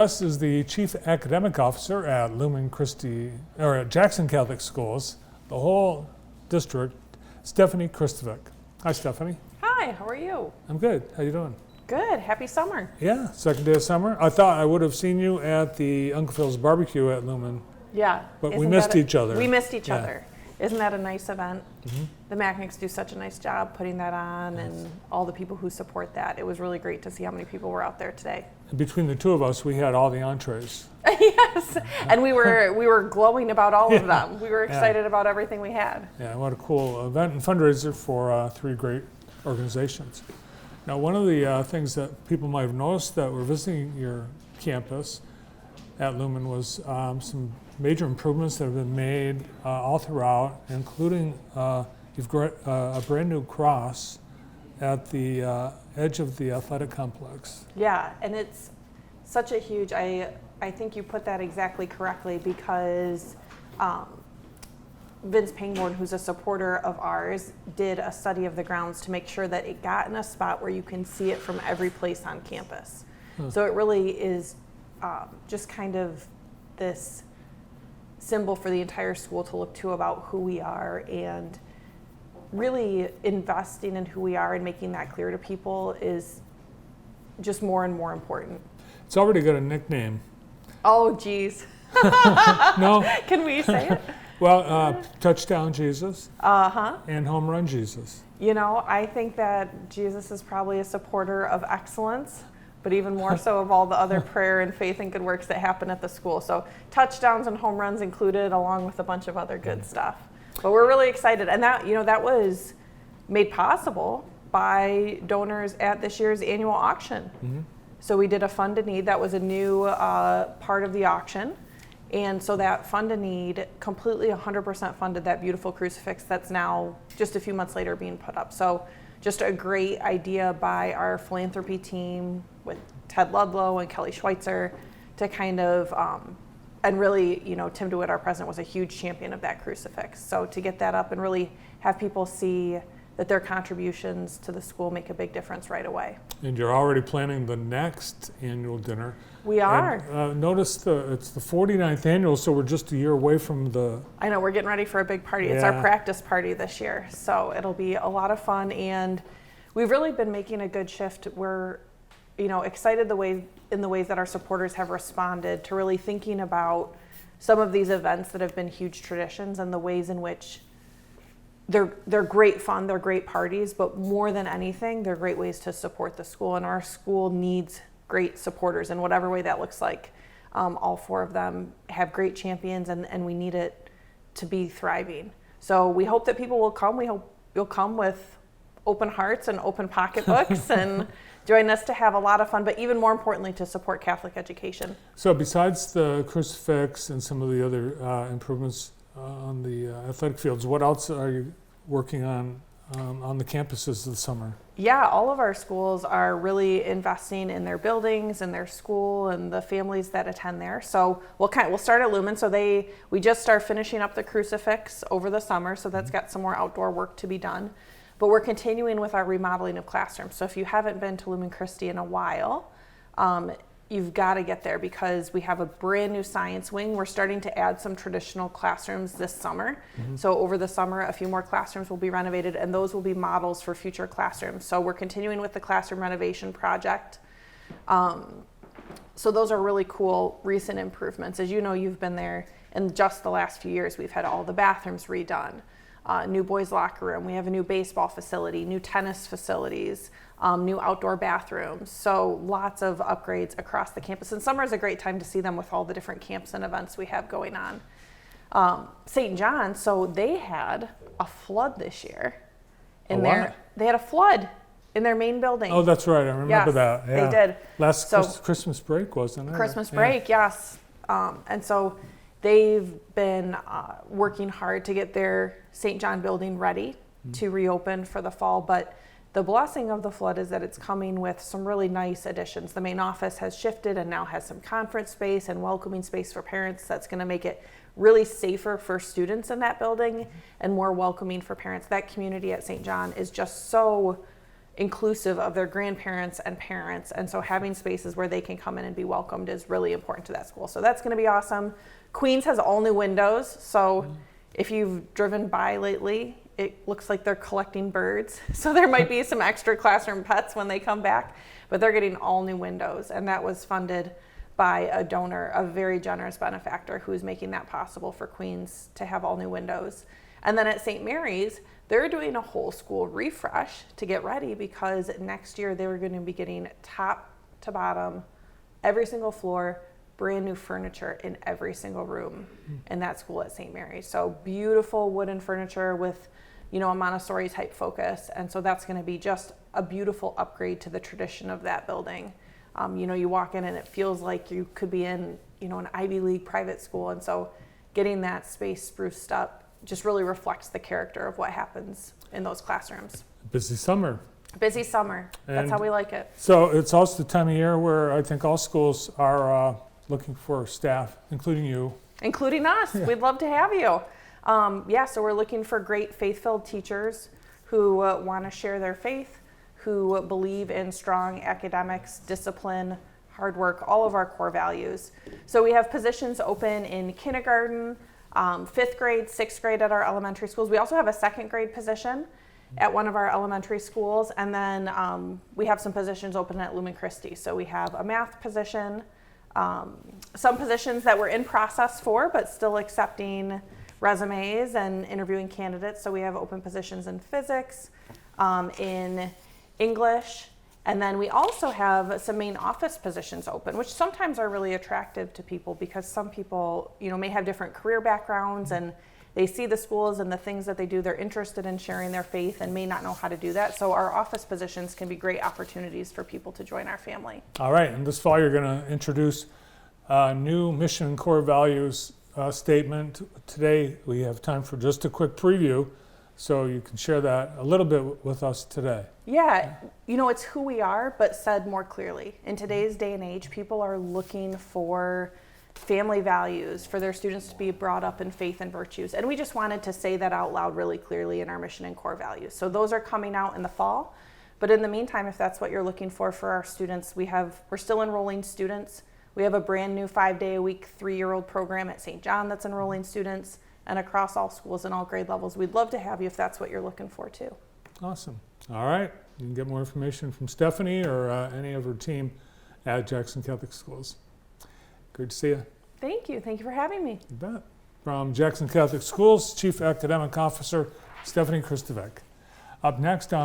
Us is the Chief Academic Officer at at Jackson Catholic Schools, the whole district, Stephanie Kristovic. Hi, Stephanie. Hi, how are you? I'm good. How you doing? Good. Happy summer. Yeah, second day of summer. I thought I would have seen you at the Uncle Phil's barbecue at Lumen. Yeah. But we missed each other. We missed each other. Isn't that a nice event? Mm-hmm. The Machniks do such a nice job putting that on, and all the people who support that. It was really great to see how many people were out there today. And between the two of us, we had all the entrees. Yes, and we were glowing about all of them. We were excited about everything we had. Yeah, what a cool event and fundraiser for three great organizations. Now, one of the things that people might have noticed that were visiting your campus at Lumen was some major improvements that have been made all throughout, including you've got a brand new cross at the edge of the athletic complex. Yeah, and it's such a huge, I think you put that exactly correctly, because Vince Pangborn, who's a supporter of ours, did a study of the grounds to make sure that it got in a spot where you can see it from every place on campus. So it really is just kind of this symbol for the entire school to look to about who we are, and really investing in who we are and making that clear to people is just more and more important. It's already got a nickname. Oh, geez. No? Can we say it? Well, Touchdown Jesus. Uh-huh. And Home Run Jesus. You know, I think that Jesus is probably a supporter of excellence, but even more so of all the other prayer and faith and good works that happen at the school. So touchdowns and home runs included, along with a bunch of other good stuff. But we're really excited. And that, you know, that was made possible by donors at this year's annual auction. Mm-hmm. So we did a fund to need. That was a new part of the auction. And so that fund to need completely 100% funded that beautiful crucifix that's now just a few months later being put up. So just a great idea by our philanthropy team with Ted Ludlow and Kelly Schweitzer to kind of, and really, you know, Tim DeWitt, our president, was a huge champion of that crucifix. So to get that up and really have people see that their contributions to the school make a big difference right away. And you're already planning the next annual dinner. We are. And, notice it's the 49th annual, so we're just a year away from the... I know, we're getting ready for a big party. Yeah. It's our practice party this year, so it'll be a lot of fun. And we've really been making a good shift. We're, you know, excited in the ways that our supporters have responded to really thinking about some of these events that have been huge traditions and the ways in which they're great fun, they're great parties, but more than anything, they're great ways to support the school. And our school needs great supporters in whatever way that looks like. All four of them have great champions, and we need it to be thriving. So we hope that people will come. We hope you'll come with open hearts and open pocketbooks and join us to have a lot of fun, but even more importantly, to support Catholic education. So besides the crucifix and some of the other improvements on the athletic fields, what else are you working on the campuses this summer? Yeah, all of our schools are really investing in their buildings and their school and the families that attend there. So we'll start at Lumen. So we just start finishing up the crucifix over the summer, so that's got some more outdoor work to be done. But we're continuing with our remodeling of classrooms. So if you haven't been to Lumen Christi in a while, you've got to get there, because we have a brand new science wing. We're starting to add some traditional classrooms this summer. Mm-hmm. So over the summer, a few more classrooms will be renovated, and those will be models for future classrooms. So we're continuing with the classroom renovation project. So those are really cool recent improvements. As you know, you've been there in just the last few years. We've had all the bathrooms redone, new boys locker room. We have a new baseball facility, new tennis facilities, new outdoor bathrooms. So lots of upgrades across the campus. And summer is a great time to see them with all the different camps and events we have going on. St. John, so they had a flood this year. They had a flood in their main building. Oh, that's right. I remember that. Yeah. They did. Last Christmas break, wasn't it? Christmas break, yes. And so they've been working hard to get their St. John building ready to reopen for the fall. But the blessing of the flood is that it's coming with some really nice additions. The main office has shifted and now has some conference space and welcoming space for parents. That's going to make it really safer for students in that building and more welcoming for parents. That community at St. John is just so inclusive of their grandparents and parents. And so having spaces where they can come in and be welcomed is really important to that school. So that's going to be awesome. Queens has all new windows. So if you've driven by lately, it looks like they're collecting birds. So there might be some extra classroom pets when they come back, but they're getting all new windows. And that was funded by a donor, a very generous benefactor who's making that possible for Queens to have all new windows. And then at St. Mary's, they're doing a whole school refresh to get ready because next year they were going to be getting top to bottom, every single floor, brand new furniture in every single room in that school at St. Mary's. So beautiful wooden furniture with, a Montessori type focus. And so that's going to be just a beautiful upgrade to the tradition of that building. You walk in and it feels like you could be in, an Ivy League private school. And so getting that space spruced up just really reflects the character of what happens in those classrooms. Busy summer. Busy summer. That's how we like it. So it's also the time of year where I think all schools are looking for staff, including you. Including us. Yeah. We'd love to have you. So we're looking for great faith-filled teachers who want to share their faith, who believe in strong academics, discipline, hard work, all of our core values. So we have positions open in kindergarten, 5th grade, 6th grade at our elementary schools. We also have a 2nd grade position at one of our elementary schools. And then we have some positions open at Lumen Christi. So we have a math position, some positions that we're in process for, but still accepting resumes and interviewing candidates. So we have open positions in physics, in English, and then we also have some main office positions open, which sometimes are really attractive to people because some people, may have different career backgrounds and they see the schools and the things that they do. They're interested in sharing their faith and may not know how to do that. So our office positions can be great opportunities for people to join our family. All right, and this fall you're going to introduce a new mission and core values statement. Today we have time for just a quick preview. So you can share that a little bit with us today. Yeah, it's who we are, but said more clearly. In today's day and age, people are looking for family values, for their students to be brought up in faith and virtues. And we just wanted to say that out loud really clearly in our mission and core values. So those are coming out in the fall. But in the meantime, if that's what you're looking for our students, we're still enrolling students. We have a brand new 5-day-a-week, 3-year-old program at St. John that's enrolling students. And across all schools and all grade levels. We'd love to have you if that's what you're looking for too. Awesome. All right. You can get more information from Stephanie or any of her team at Jackson Catholic Schools. Great to see you. Thank you. Thank you for having me. You bet. From Jackson Catholic Schools, Chief Academic Officer Stephanie Kristovec. Up next on